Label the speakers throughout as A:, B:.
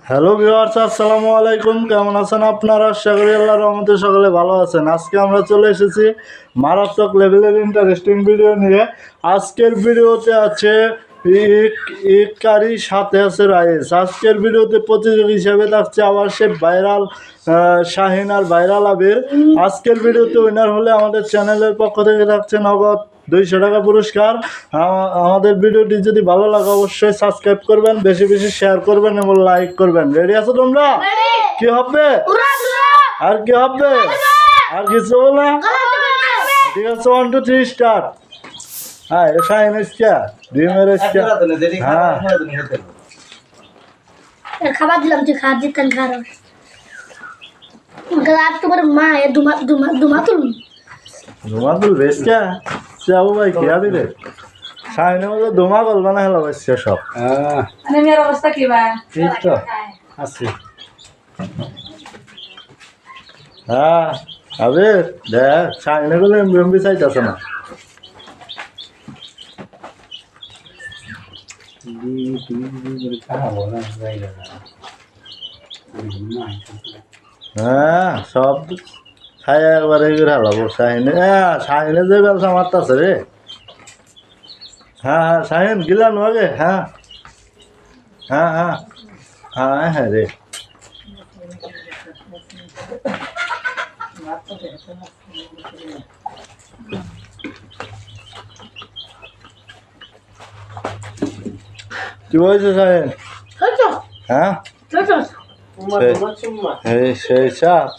A: Hello viewers, আসসালামু আলাইকুম। কেমন আছেন আপনারা? আশা করি আল্লাহর রহমতে সকলে ভালো আছেন। আজকে আমরা চলে এসেছি মারাত্মক লেভেলের ইন্টারেস্টিং ভিডিও নিয়ে। আজকের ভিডিওতে আছে ইক কারি, সাথে আছে রাইস। আজকের ভিডিওতে প্রতিযোগী হিসেবে থাকছে আবার সে ভাইরাল শাহিন আর ভাইরাল আবির। আজকের ভিডিওতে উইনার হলে আমাদের চ্যানেলের পক্ষ থেকে থাকছে নগদ 200 টাকা পুরস্কার। আমাদের ভিডিওটি যদি ভালো লাগে অবশ্যই সাবস্ক্রাইব করবেন, বেশি বেশি শেয়ার করবেন এবং লাইক করবেন। রেডি আছো তোমরা? কি হবে আর কি হবে আর কিছু না? ঠিক আছে, 1 2 3 স্টার্ট। হ্যাঁ, শাহিন এসছে ডিমের এসছে। হ্যাঁ,
B: খাবার দিলাম, তুই খাবার দিতেন খারাপ আর তোমার মা দুমা
A: তুলবে এসছে। যাবো ভাই, কি আবি রে? শাহিনের মধ্যে ধুমা বলবা না, হেলো এসছে সব।
C: মেয়ের অবস্থা কি ভাই?
A: ঠিক তো আছি। হ্যাঁ আবির দেখ, শাহিনে গুলো এমবি চাইতেছে না। হ্যাঁ, সব খাই একবারে হালাবো শাহিনে। হ্যাঁ, শাহিনে যে ব্যবসা মারতেছে রে। হ্যাঁ হ্যাঁ, শাহিন গিলাম আগে। হ্যাঁ হ্যাঁ হ্যাঁ হ্যাঁ হ্যাঁ রে। কি বলছে শাহিন? হ্যাঁ সেই চাপ।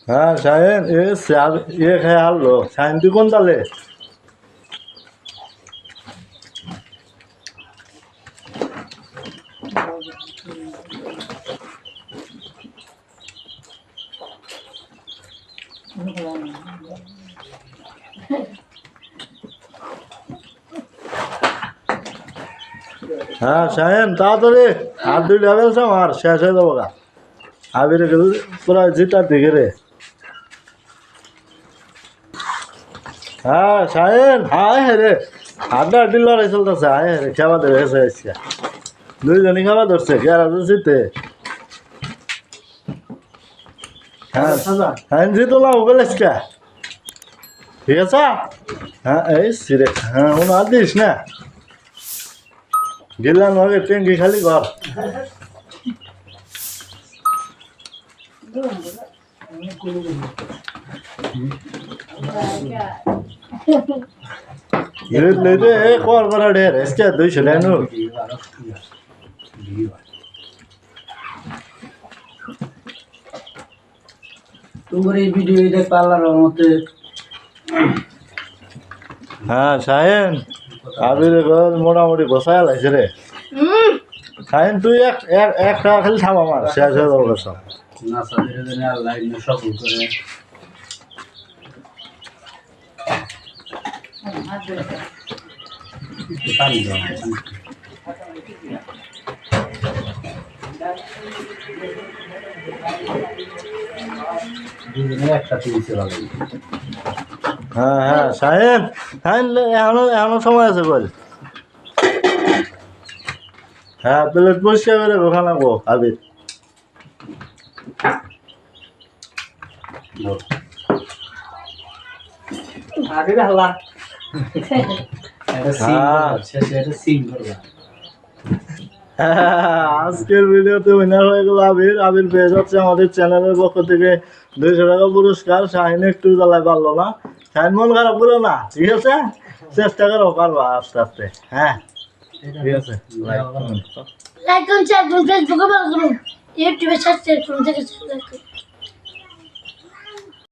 A: হ্যাঁ শাহিন, এ খেয়ে আনলো। শাহিন তুই কোন তালে? হ্যাঁ শাহিন, তাড়াতাড়ি আর 2 লেভেল আমার শেষ হয়ে যাবো গা। আবির পুরা জিতার দিকে রে। হ্যাঁ শাহিন, হায় হ্যাঁ রে, হাড্ডা লড়াই চলতেছে। হায় হ্যাঁ রে, খাবার দেবে এসে 2 জনই খাবার ধরছে। কেরা জিতে? হ্যাঁ হ্যাঁ, জিতো না ওগুলো ঠিক আছে। হ্যাঁ এই সিরে, হ্যাঁ ওনা দিস না, গেলাম আগে ট্যাঙ্কি খালি ঘর। কর করা ঢের এসকে 200 টাকা নো।
D: তোমার এই ভিডিও দেখ পারলার মতে।
A: হ্যাঁ শাহিন, আবির মোটামুটি বসায় লাগছে রে। শাহিন তুই একটা খালি থাম, আমার শেষ হয়ে যাবো সব। হ্যাঁ হ্যাঁ শাহিন, শাহিন এখনো সময় আছে বল। হ্যাঁ, প্লেট পরিষ্কার করে ওখানে গো আবির। আজকের ভিডিওতে উইনার হয়ে গেল আবির। আবির পেয়ে যাচ্ছে আমাদের চ্যানেলের পক্ষ থেকে 200 টাকা পুরস্কার। শাহিন একটু জ্বালায় পারলো না। শাহিন মন খারাপ করো না, ঠিক আছে? চেষ্টা করো, পারবা আস্তে আস্তে। হ্যাঁ ঠিক আছে,
B: লাইক করুন, শেয়ার করুন, ফেসবুকে ফলো করুন, ইউটিউবে সাবস্ক্রাইব করুন।